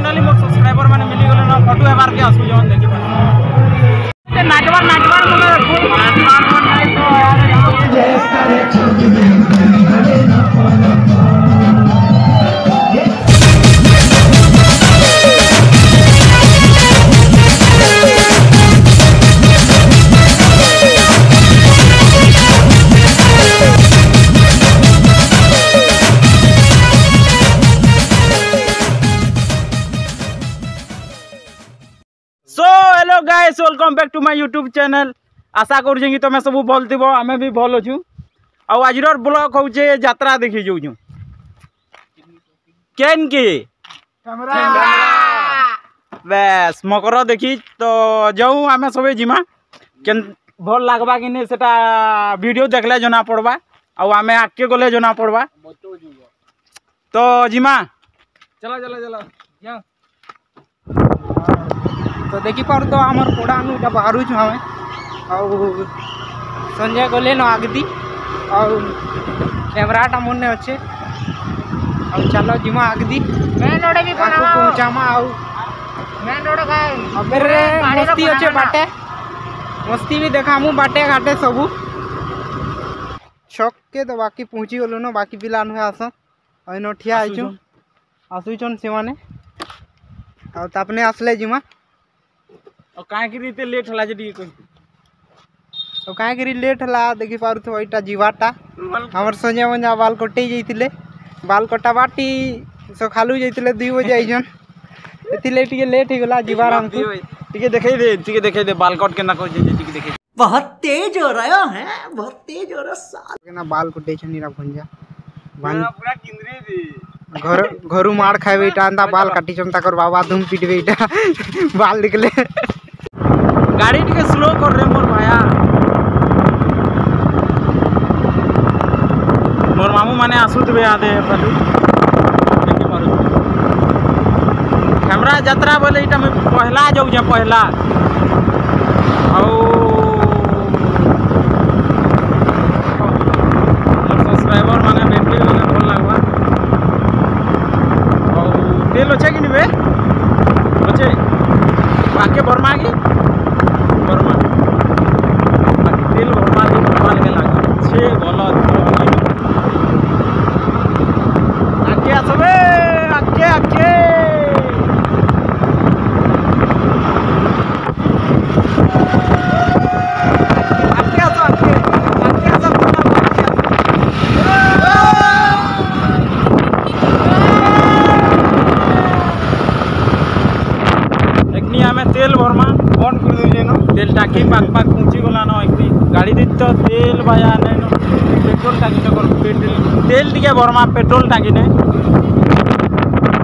Totally मोर subscriber माने मिली गले ना फोटो हेबार के आसु जवन देखि पारे नाचबार माने फुल नाचबार नहीं तो hello guys welcome back to my YouTube channel. आशा कर तुम सब भल थी आम भी भल अच्छु। आज ब्लॉग हूँ यात्रा देखी जाऊँ केन की बेस मकर देखी तो जाऊँ आम सब जिमा केन भल लगवा कि नहीं सेटा वीडियो देखले जना पड़वा आम आगे गले जना पड़वा तो जिमा चला चला चला तो देखी पार तो आमर पड़ा नुटा बाहर हमें संजय गले न आगदी और कैमराटा मन अच्छे और चलो जिमा आगदी मेन रोड भी पहुंचामा मेन रोड मस्ती अच्छे बाटे मस्ती भी देखामु बाटे घाटे सबू छक के तो बाकी पहुंची गलु न बाकी पिला नुहे आस अन ठिया आसुचन से माने और तापने आसले जिमा और कहीं लेट हला जी तो कहीं लेट हला देखी पार तो यहाँ जीवाटा हमर संजय मंजा बाल कटे जाइए बाल कटा बाटी सखालू जाइए 2 बजे आईजन टे लेट हो गला जीवार हमको देखे दे बाल कट के ना देखे बहुत तेज हो रहा है बहुत तेज हो रहा ना बाल कटे छनीरा भंजा पूरा किंद्री दी घरू मार खाए इटा बाल काटी ताकर बाबा धूम पीटबे इटा बाल निकले गाड़ी टिके स्लो कर रे मोर भाया मोर मामू माने आसुतबे आदे फलू देखि पारु कैमरा यात्रा बोले इटा में पहला जाऊ जे पहला औ सब्सक्राइबर माने बैटरी लगे भल लागवा औ तेल अच्छे कि निबे अच्छे बाके बर्मा की बर्मा तेल बर्मा की बर्मा लगे लगा छे गलत आगे आसबे आगे आगे आगे आसो आगे आसो एकनी हमें तेल भरमा बंद कर दिले न तेल टाकी पाक पाक पहुंची गला न एकनी गाड़ी दी तो तेल भाया नै न पेट्रोल टाकी न तेल टिके भरमा पेट्रोल टाकी ने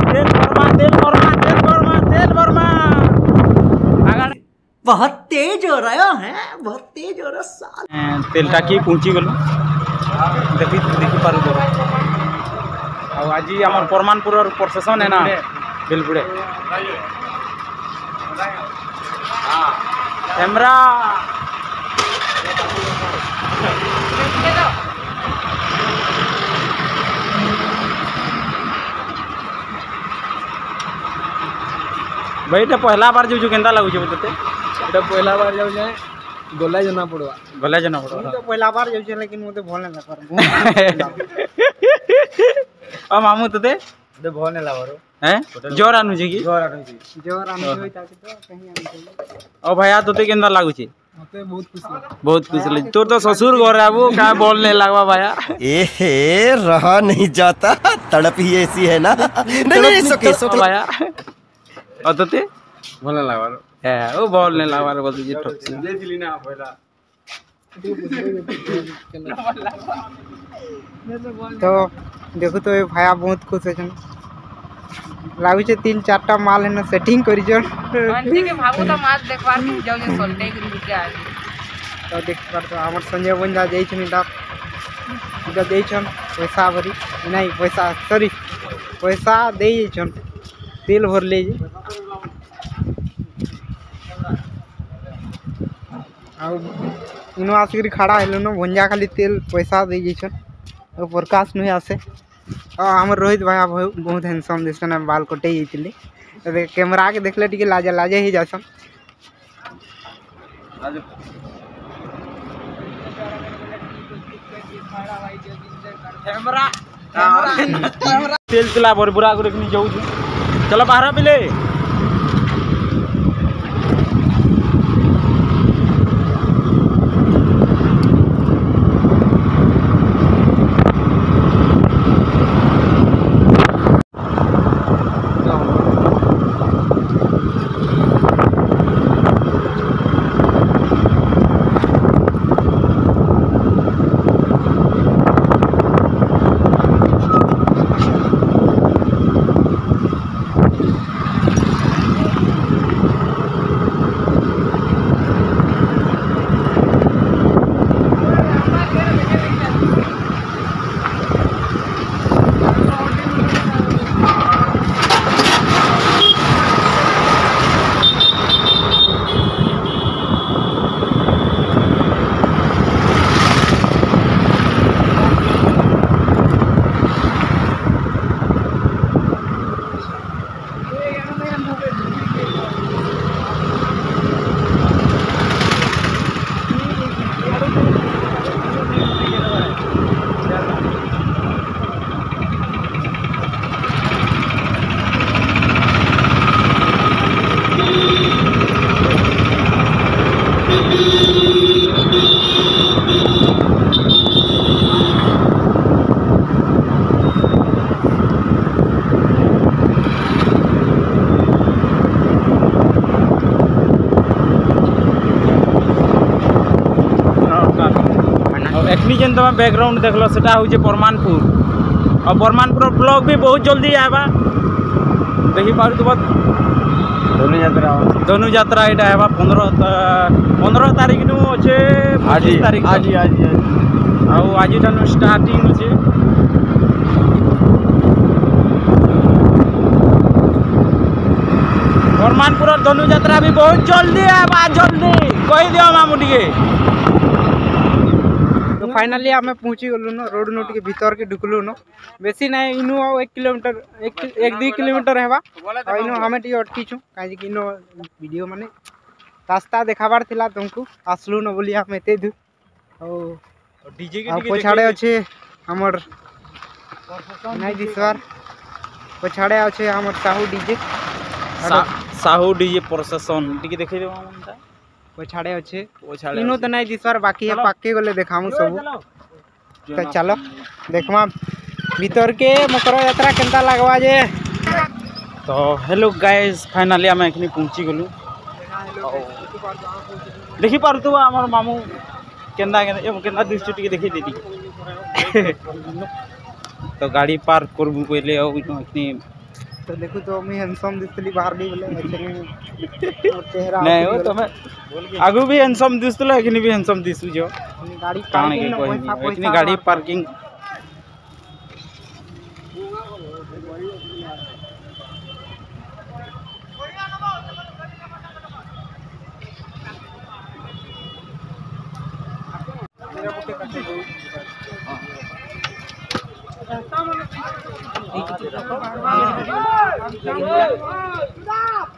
तेल भरमा तेल भरमा तेल भरमा तेल भरमा आगे बहुत तेज हो रहा है बहुत तेज हो रहा तेल टाकी पहुंची गलो देखी देखी पारु दो आज आम परमानपुर प्रशासन है ना बिलपुड़े कैमरा भाई तो पहला बार जो केंदा लागु छे बतते तो पहला बार जाऊ जाए गला जना पड़वा तो पहला बार जाऊ छे लेकिन मते भल ना कर आ मामू तते तो भल ना लावरो हैं जोर आनु छी की जोर आनु होई ताकि तो कहीं आनु ओ भैया तते केंदा लागु छे मते बहुत खुश लगे तोर तो ससुर घर आबू का बोलने लगवा भैया ए रहा नहीं जाता तड़प ही ऐसी है ना नहीं सोके भैया और तते भल लागवारो है ओ बोलने लगवा बोल जी ठोक से देली ना पहला तो देखो तो भाया बहुत खुश है लागु छे 3-4टा माल है सेटिंग करी जन आंटी के भागो तो माछ देखवार के जाऊ जे सोल्टे के रुके आ तो देख पर तो हमर संजय बंदा जाई छनी दा देई छन पैसा भरी नहीं पैसा सॉरी पैसा देई छन तेल भर ले आ इनो आसिक खड़ा हेलो न भंजा खाली तेल पैसा दे छन प्रकाश नहीं आसे हमर रोहित भाई बहुत हैंडसम दिसन बाल कटे ही कैमरा के देखले टिके लाजे लाजे ही जासन तेल तुला बुरा कर जाऊ चलो बाहर पिले एखनी जेन तुम बैकग्राउंड देखल सेटा होचे परमानपुर और परमानपुर ब्लॉग भी बहुत जल्दी आएगा देखी पार तुम धनु यात्रा यहाँ है 15 तारीख नु अच्छे 25 तारीख आज स्टार्टिंग अच्छे परमानपुर धनु यात्रा भी बहुत जल्दी आएगा जल्दी कही दियो मामू टिके फाइनली आम पहुँची गलु न रोड नु टिके भीतर के ढुकलु न बेसी ना इनु 1 किलोमीटर 1-2 किलोमीटर हेबा इनु हमें टिके अटकी छु काहे कि इनु वीडियो माने रास्ता देखाबार थिला तुमको आसलु न बोली हम एते दू और डीजे के पछाड़े अच्छे हमर नहीं दिसवार पछाड़े अच्छे हमर साहू डीजे प्रोसेसन टिके देखै देबो हमनता पछाड़े अच्छे इनो तो नहीं दिसवार बाकी है पाके गले देखामु सब तो चलो देखमा भीतर के मकर यात्रा केनता लगवा जे तो हेलो गाइस फाइनली हम एखनी पहुंची गलु देखि पारु तो हमर मामू केंदा केंदा दृश्य टिके देखि देती तो गाड़ी पार्क करबू पहले और एखनी तो देखो तो मैं हैंडसम दिसली बाहर नहीं बोले चेहरा नहीं हो तो मैं आगु भी हैंडसम दिसला एखनी भी हैंडसम दिसु जो गाड़ी कान के कोई एखनी गाड़ी पार्किंग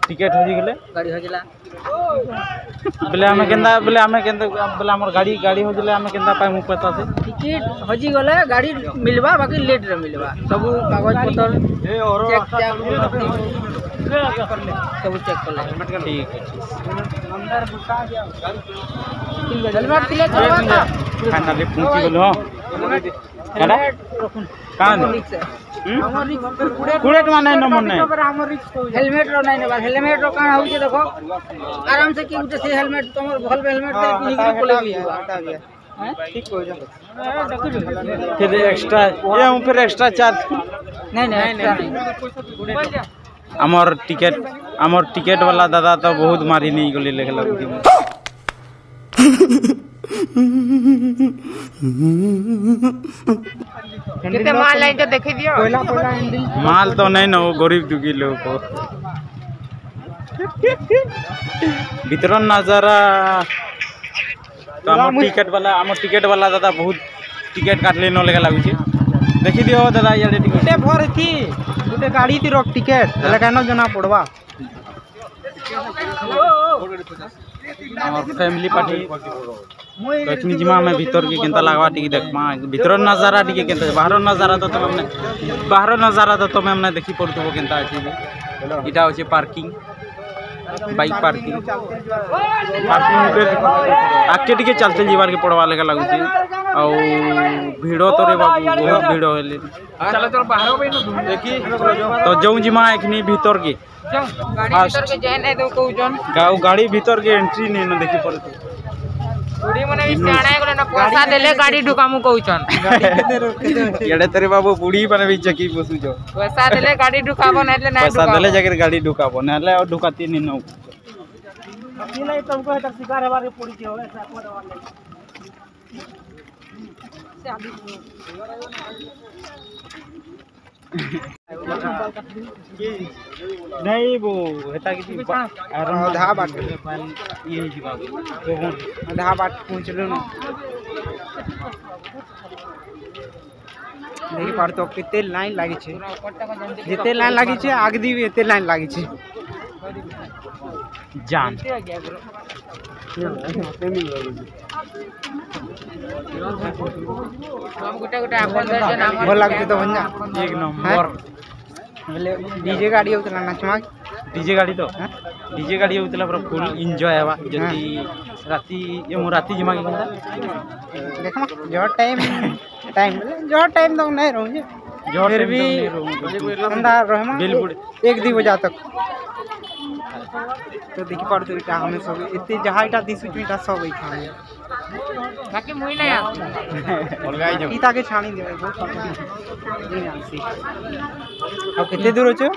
टिकेट हो गले गाड़ी हो जिला बोले हमें केंदा हमर गाड़ी हो जिले हमें केंदा पाई मु पता से टिकट हजी गले गाड़ी मिलबा बाकी लेट रे मिलबा सब कागज पत्र सब चेक कर ले ठीक है अंदर बुका गया हेलमेट तिले करवा फाइनली पहुंची गलो हां कान हमर रिक्स कुड़ेट माने न मन नै हमर रिक्स हेलमेट रो नै ने हेलमेट रो कान होई देखो आराम से की उठे से हेलमेट तमर भल हेलमेट ते निकली पले भी ठीक हो जा फिर एक्स्ट्रा ये हम फिर एक्स्ट्रा चार्ज नहीं एक्स्ट्रा नहीं हमर टिकट वाला दादा तो बहुत मारी नहीं गली लेखला कितने माल लाइन तो देखे दियो माल तो नहीं ना वो गरीब दुखी लोग को भीतर नजारा तो हमर टिकट वाला दादा बहुत टिकट काटले न लेगा लागुचे देखी दियो दादा याडे टिकट गोटे भर थी गोटे गाड़ी थी रख टिकेट हेले कानो जना पड़वा और फैमिली पार्टी तो इतनी जिमा में भीतर के केंता लागवा टिके देखमा भीतर नजारा टिके केंता बाहर नजारा तो हमने बाहर नजारा तो हमने देखी पड़तो केंता अछि इटा होचे पार्किंग बाइक पार्किंग आके टिके चलते जीवार के पड़वा लगा लागुची आ भीड़ो तो रे बाबू बहुत भीड़ो हेले चलो चलो बाहर देखी तो जाऊं जिमा एकनी भीतर के गाड़ी भीतर के जाए नहीं तो कहू जन गाड़ी भीतर के एंट्री नहीं न देखी पड़ती पूरी मने भी सियाणा गले ना पैसा देले गाड़ी ढुकामु कहू जन येडे तेरे बाबू बूढ़ी माने भी चकी बसु जो पैसा देले गाड़ी ढुकाबो नहीं ले ना पैसा देले जाकर गाड़ी ढुकाबो नाले और ढुकाती नहीं न अकेला ही तुमको है तक शिकार है बारे पूरी के होले साको वाले नहीं वो हेता की आधा बाट ये जी बाबू आधा बाट पहुंचलो न देखि पारतो केते लाइन लागी छे जेते लाइन लागी छे आगदी भी एते लाइन लागी छे जान हम गुटे गुटे अपन दर्जन हम भल लागते तो भंजा एक नंबर बोले डीजे गाड़ी होतला नाचमा डीजे गाड़ी तो डीजे गाड़ी होतला पूरा फुल एंजॉय हेबा जति राती ये मो राती जिमा के केंता देखमा जो टाइम जो टाइम तो नहीं रहू जे फिर भी अंदर रहमा बिल्कुल 1-2 बजे तक तो देखि पड़तो इटा हमें सब एते जहां इटा दिसु इटा सब ई खाने बाकी मुई नहीं आ अलगाई जो ई ताके छानी देबे बहुत नहीं आसी अब केते दूर होचो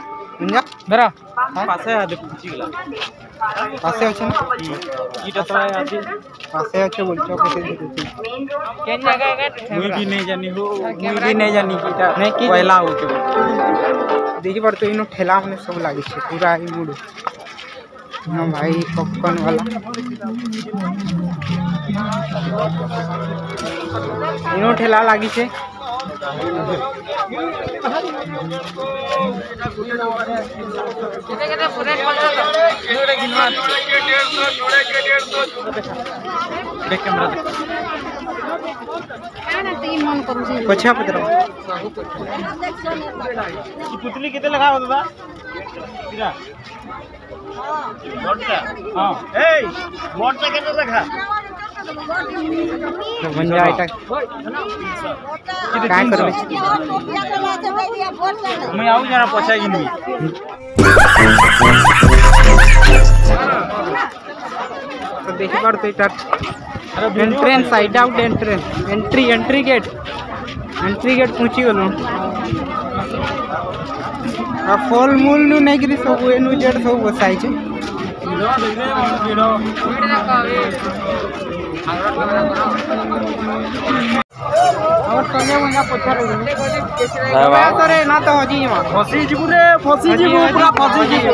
मुंजा मेरा पासे आदे पूछी गला पासे होचो ना ईटा तो आदे पासे होचो बोलचो केते दूर होचो केन जगह का मुई भी नहीं जानी हो मुई भी नहीं जानी कीटा नहीं की पहला होचो देखि पड़तो इनो ठेला मने सब लागी छे पूरा ई मूड ना भाई पॉपकॉर्न वाला इनो ठेला लागी छे केते पूरे बोलतो देख कैमरा पछा पतरा की पुतली किते लगा हो दादा इरा हां ए मोट पे किते लगा तो भंजा इटा काय करबे मैं आऊ जरा पछा गिनबी तो देखि पड़तो इटा entrance side out entry gate पहुंची गलो आ फल मूल नु नहीं गिरी सब एनु जेड सब बसाई छे और संगे मंगा पछा रे रे ना तो हजी मा फसी जीबू रे फसी जीबू पूरा फसी जीबू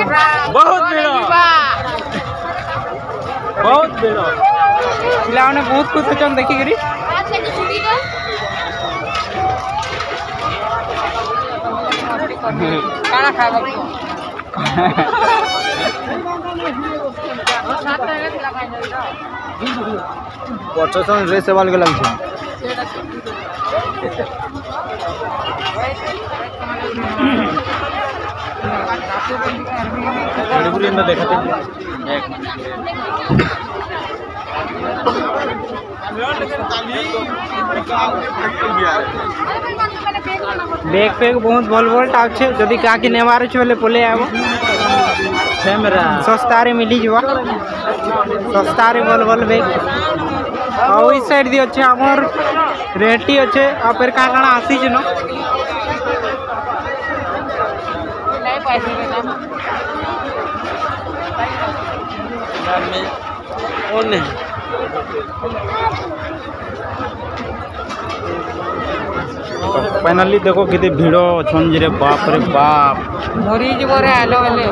बहुत भीड़ पिला ने बहुत कुछ चन देखि गिरी काना खाबो पछन रे सवाल के लागछ बड़ी अंदर देखते एक बैग पैक बहुत भल भल टाइप छे जदी का के नेवार छले बोले आबो कैमरा सस्ता रे मिली जवा सस्ता रे भल भल बैग आ ओई साइड दी अच्छे हमर रेटी अच्छे आ फिर का काना आसी जनो नहीं पैसे देना और नहीं फाइनली देखो कितने भीड़ छन रे बाप रे बाप मरी जीवो रे आलो वाले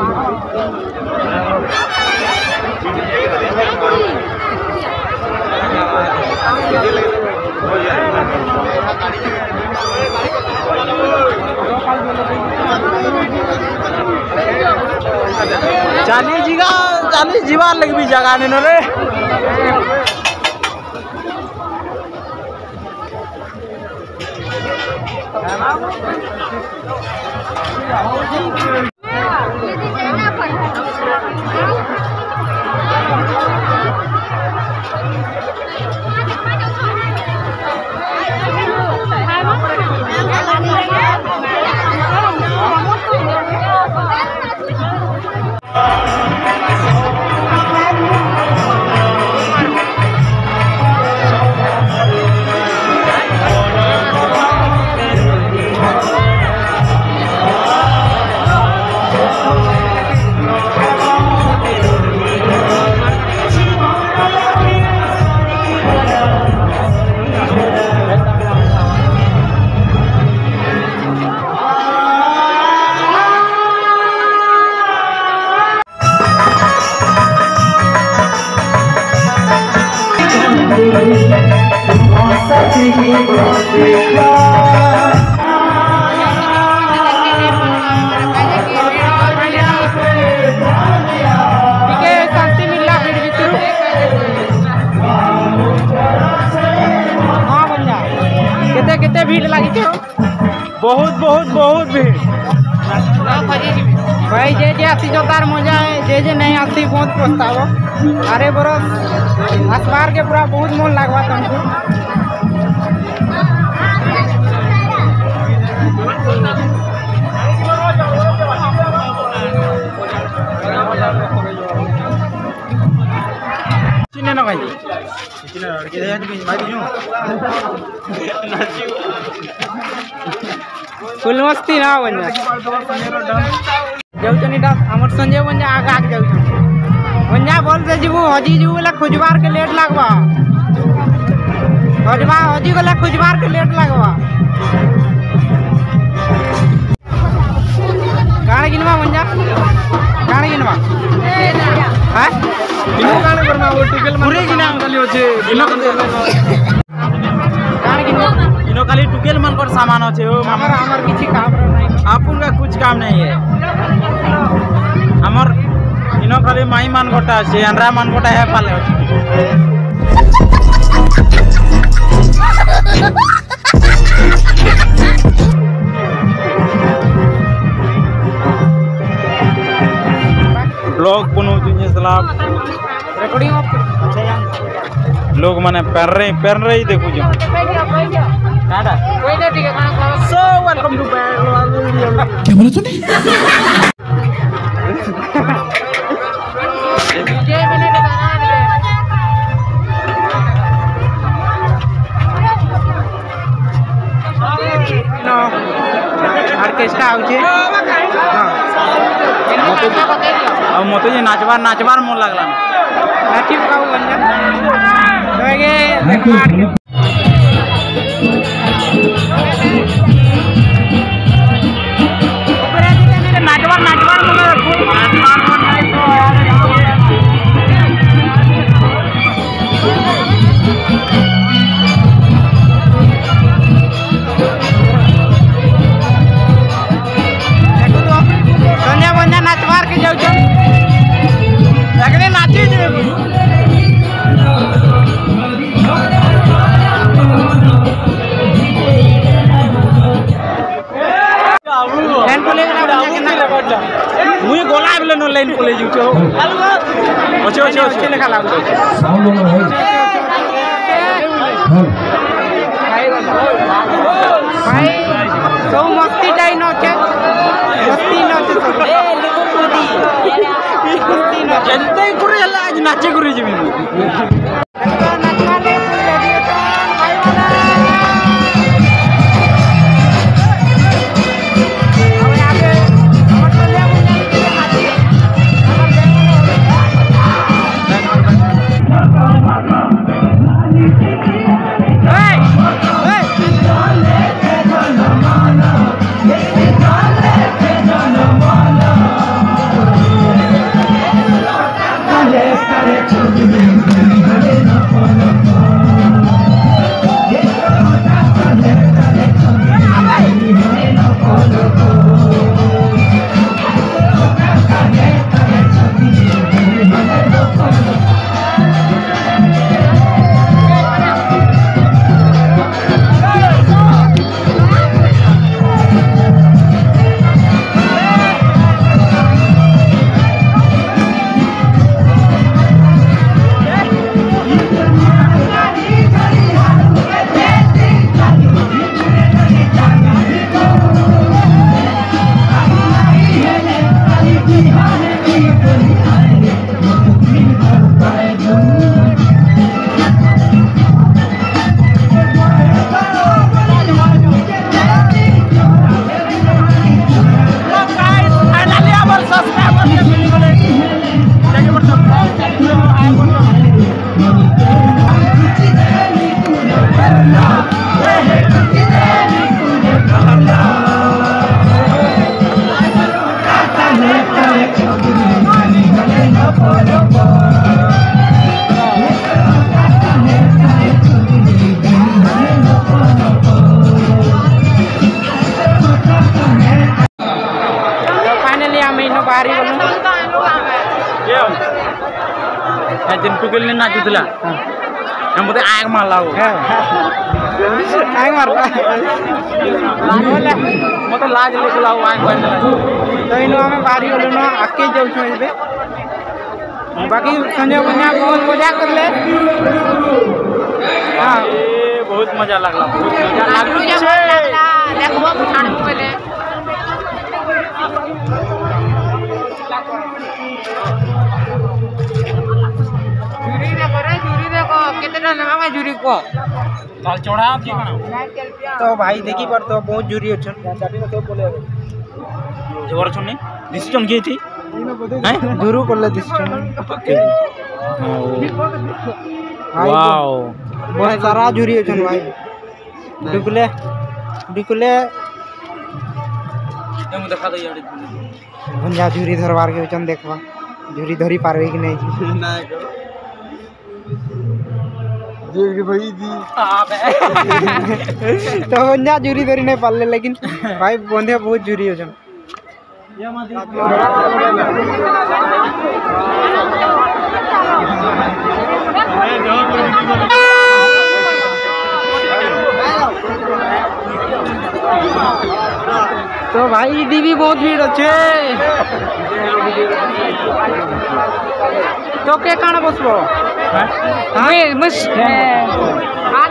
चाली जीवा लग भी जगह नहीं रे शांति मिलला भीड़ भीतर हाँ बंजा केते केते भीड़ लगी बहुत भीड़ भाई जे आसी जो तार मजा है जे नहीं आसी बहुत पछताव अरे बरस आसबार के पूरा बहुत मन लगवा तुमको चिने ना भाई फुल मस्ती ना बंजा जाऊनी आमर संजय बंजा आगे आगे जाऊ बंजा बोल से जीवू हजी जीवू ला खुजबार के लेट लगवा हजी गला खुजबार के लेट लगवा गाड़ी गिनवा बंजा गाड़ी गिनवा हां इनो गाने करना वो टुकेल पूरे गिना खाली होचे गाड़ी गिनवा इनो खाली टुकेल मन कर सामान होचे ओ हमर किछि काम नहीं आपन का कुछ काम नहीं है हमर इनो खाली माई मान गोटा छे अनरा मान गोटा है पाले ब्लॉग बनो तुझे सलाम रिकॉर्डिंग ऑफ लोग माने पेन रही देखो जो काटा कोई नहीं ठीक है सो वेलकम टू बैक क्या बोला तूने? विजय मैंने बताना है नो ऑर्केस्ट्रा आउचे हां अब मते जे नाचबार मन लागला नाचिब काऊ बंजा दोगे देखमार मुई गोला बले नो लाइन कॉलेज उठो ओछे लेखा लागो भाई तो मस्ती टाइम नोचे मस्ती नोचे ए लोगो मोदी मस्ती नोचे जनते करे हला आज नाचे करे जमी नाचवा ले रेडियो भाई वाला अब आगे हमर तो ले नाचे हमर बाहरी गलु ये है जिन टुकेल ने नाचुतला हम बोते आग मारला हो आग मारला मते लाज लेकला हो आग मारला तो इनो हमें बाहरी गलु न आके जाउ छ इबे बाकी संजय बन्या बहुत मजा करले हां बहुत मजा लागला बहुत मजा लागला देखबो छाड़ पहले जूरी देखो कितना नवा में जूरी को ताल चढ़ा के कना तो भाई देखी पर तो बहुत जुरी अछन जोर छने डिसीजन के थी हैं जुरू करले दिसछन वाओ बहुत सारा जुरी अछन भाई दुकले दुकले हम देखा दे यार भंजा जुरी धरवार के अछन देखबा जुरी धरी पारवे कि नहीं ना करो देख भाई दी तो भंजा जुरी धरी नहीं पाले लेकिन भाई बंधे बहुत जुरी अछन तो भाई दीदी बहुत भीड़ अच्छे तो के काना बसबो मुस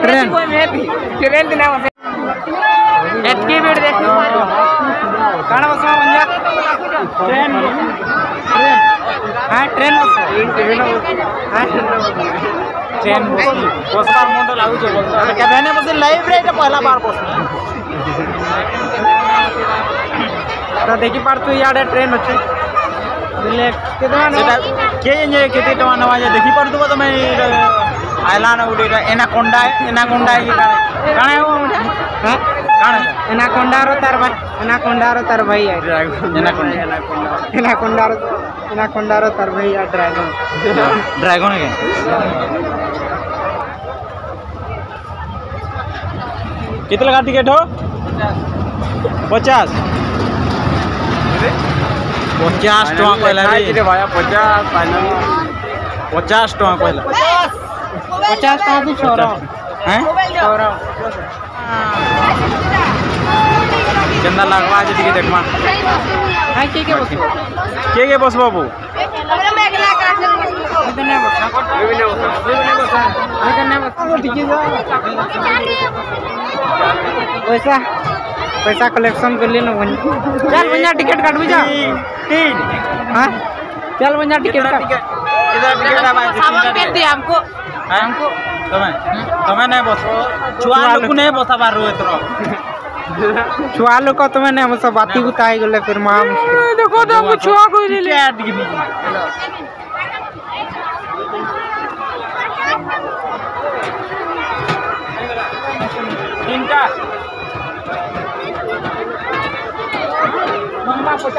ट्रेन ट्रेन दिना बसे एतकी भीड़ देखो काना बसबो बंजा ट्रेन ट्रेन हां ट्रेन बस हां ट्रेन बसबार मंडल आउ जो बोलता के बहने बस लाइव रे पहला बार बस तो देखी पार तू याडे ट्रेन अच्छे दिले केतना सेटा के जे केते टमा नवा जे देखि पर तो मैं आइला न उडी एनाकोंडा की काणे हो हां काणे एनाकोंडा रो तार भाई है एनाकोंडा रो तार भाई है ड्रैगन के कितना का टिकट हो 50 50 टका कहला रे भाया 50 फाइनल 50 टका कहला 50 टका भी छोरा हैं छोरा चंदा लागवा जे टिकट देखमा हां के बस बाबू इतने बस पैसा कलेक्शन कर लेना बनी चल बनिया टिकट काट भी जा 3 हां चल बनिया टिकट काट इधर टिकट आवा सामान के दे हमको तमे नहीं बसो छुआ लोग नहीं बसा बार रो एतरो छुआ लोग को तमे नहीं हम सब बाती बुताई गले फिर मां देखो तो हम छुआ को ले ले इनका मंगा 50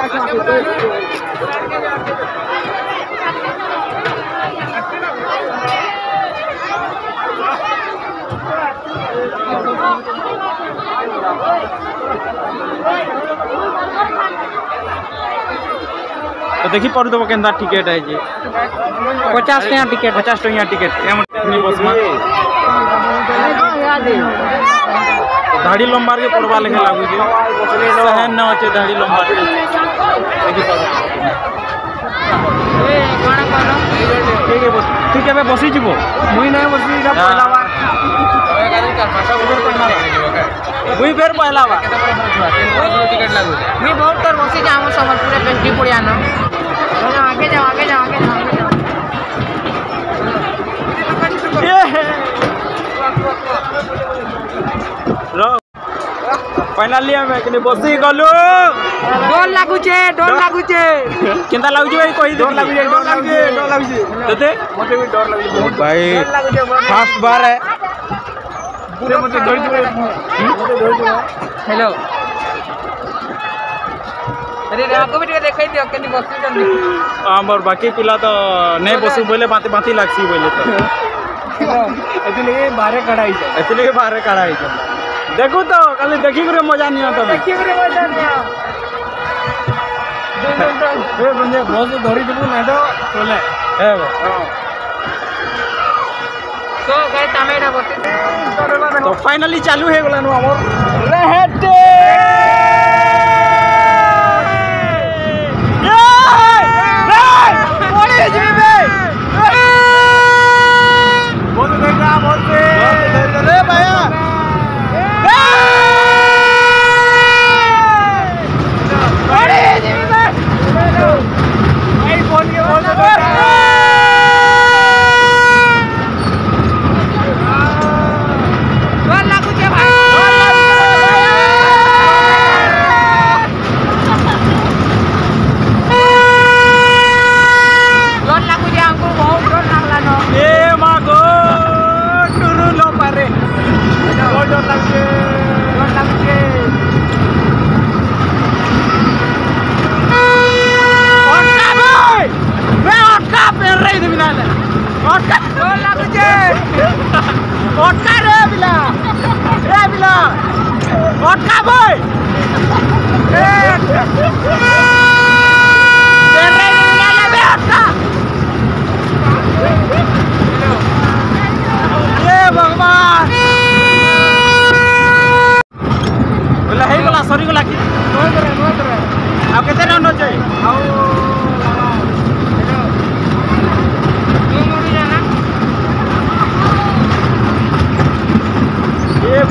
तो देखी पर दो केंदा टिकट है जी 50 टका टिकट 50 टका टिकट एम बस में धाड़ी लंबार के पड़वा लेके लागू जे सहन न होचे धाड़ी लंबार देखी पर ए काना करो ठीक है बस तू केबे बसी जीवो मुई नहीं बसी इरा पहला बार मुई फेर पहला बार टिकट लागू मी बहुत तर बसी जामो संबलपुर पेंटी पड़िया न आगे जाओ फाइनली हमें कि बसी गलु डर लागू छे केंदा लागु जे कोई डर लागु जे तते मते भी डर लागु भाई फर्स्ट बार है पूरे मते डर जे हेलो अरे आपको भी देखाई दियो केनी बसी जल्दी हमर बाकी पिला तो नहीं बसु बोले बाती लागसी बोले तो एतले बारे कढ़ाई देखो तो खाली देखी करे मजा नहीं आता देखी करे मजा नहीं बंदे बहुत धरी देबू ना तो चले तो गाइस तमे एटा बसे तो फाइनली चालू हे गलानु हमर रेहटे सरी गला कि आ केते राउंड होचे आ ये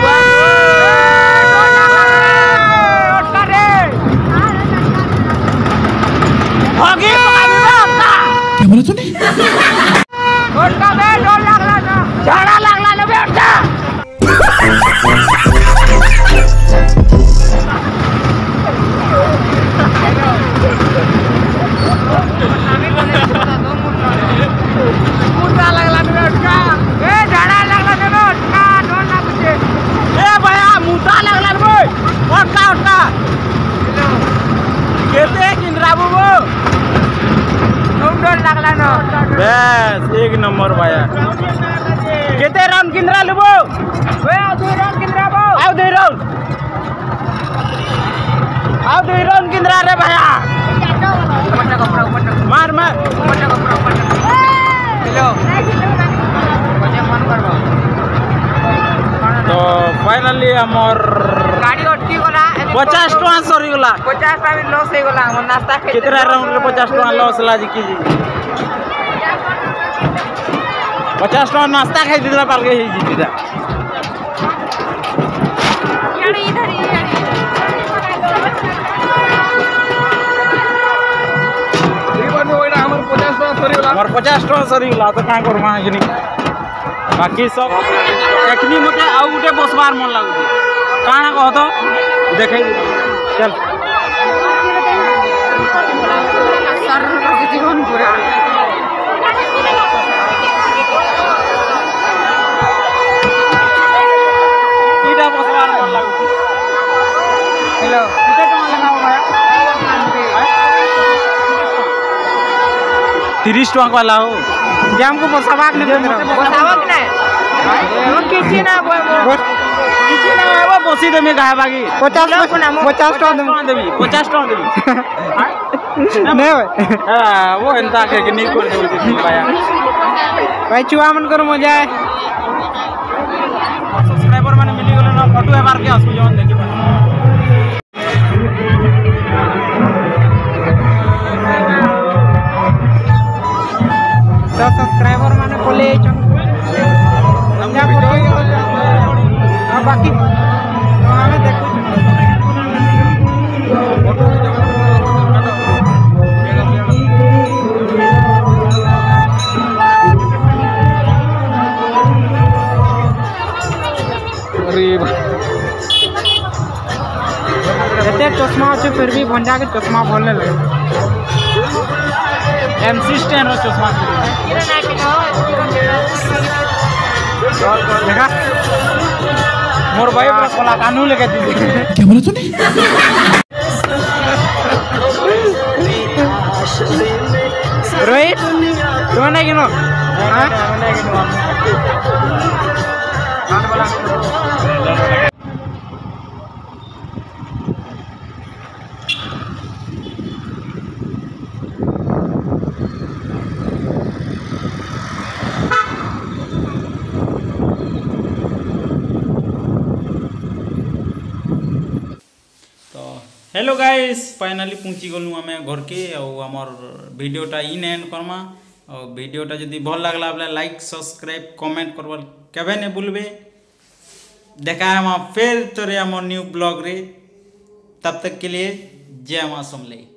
भागी पकाबी बा क्या बोला तूने ओटका बे डोल लागला ना झाड़ा लागला ना बेटा मुद्दा लागला ना बेटा ए झाड़ा लागला ना ओटका डोल लागते ए भैया मुद्दा लागला ना बे ओटका ओटका केते किंद्रा बाबू डोल लागला ना बस एक नंबर भैया केते राउंड किंद्रा लेबो ए दो राउंड किंद्रा बो आओ दो राउंड किंद्रा रे भैया मार मार हेलो मुझे फोन करबो तो फाइनली हमर गाड़ी अटकी गला 50 टका सरी गला 50 टका लॉस हे गला हम नाश्ता खेते कितना राउंड रे 50 टका लॉस लाजी की जी 50 टका नाश्ता खाई दिला पाल के ही जीती दा यानी इधर ही यानी हमर 50 टका सरी गला तो का करबा जनी बाकी सब एकनी मते आउ गुटे बसबार मन लागु काना कह तो देखै चल सर जीवन पूरा इटा बसबार मन लागु हेलो कितना टका लगाओ भाई 30 टका वाला हो जे हमको बसबाक नहीं बसावक नहीं वो किसी ना किसी ना वो बसी दे में गाय बागी 50 टका देबी 50 टका देबी नहीं हां वो एंता के नहीं कर देबी भाया भाई चुआ मन करो मजा है सब्सक्राइबर माने मिली गेल ना फोटो एबार के आसु जवन देखि तो सब्सक्राइबर माने बोले बाकी हमें देखो एते चश्मा अच्छे फिर भी भंजा के चश्मा बोलने लगे एमसी स्टैंड रो चश्मा देखा मोर भाई पूरा कोला कानू लेके दी क्या बोला तूने रोहित तुम नहीं गिनो हाँ हेलो गाइस फाइनाली पहुँची गलु आम घर के आमर वीडियोटा इन एंड करमा और वीडियोटा जदि भल लगला बोले लाइक सब्सक्राइब कमेंट करवा केबे नहीं भूलबे। देखा है फिर तोरे आम न्यू ब्लॉग रे, तब तक के लिए जय मां समलेई।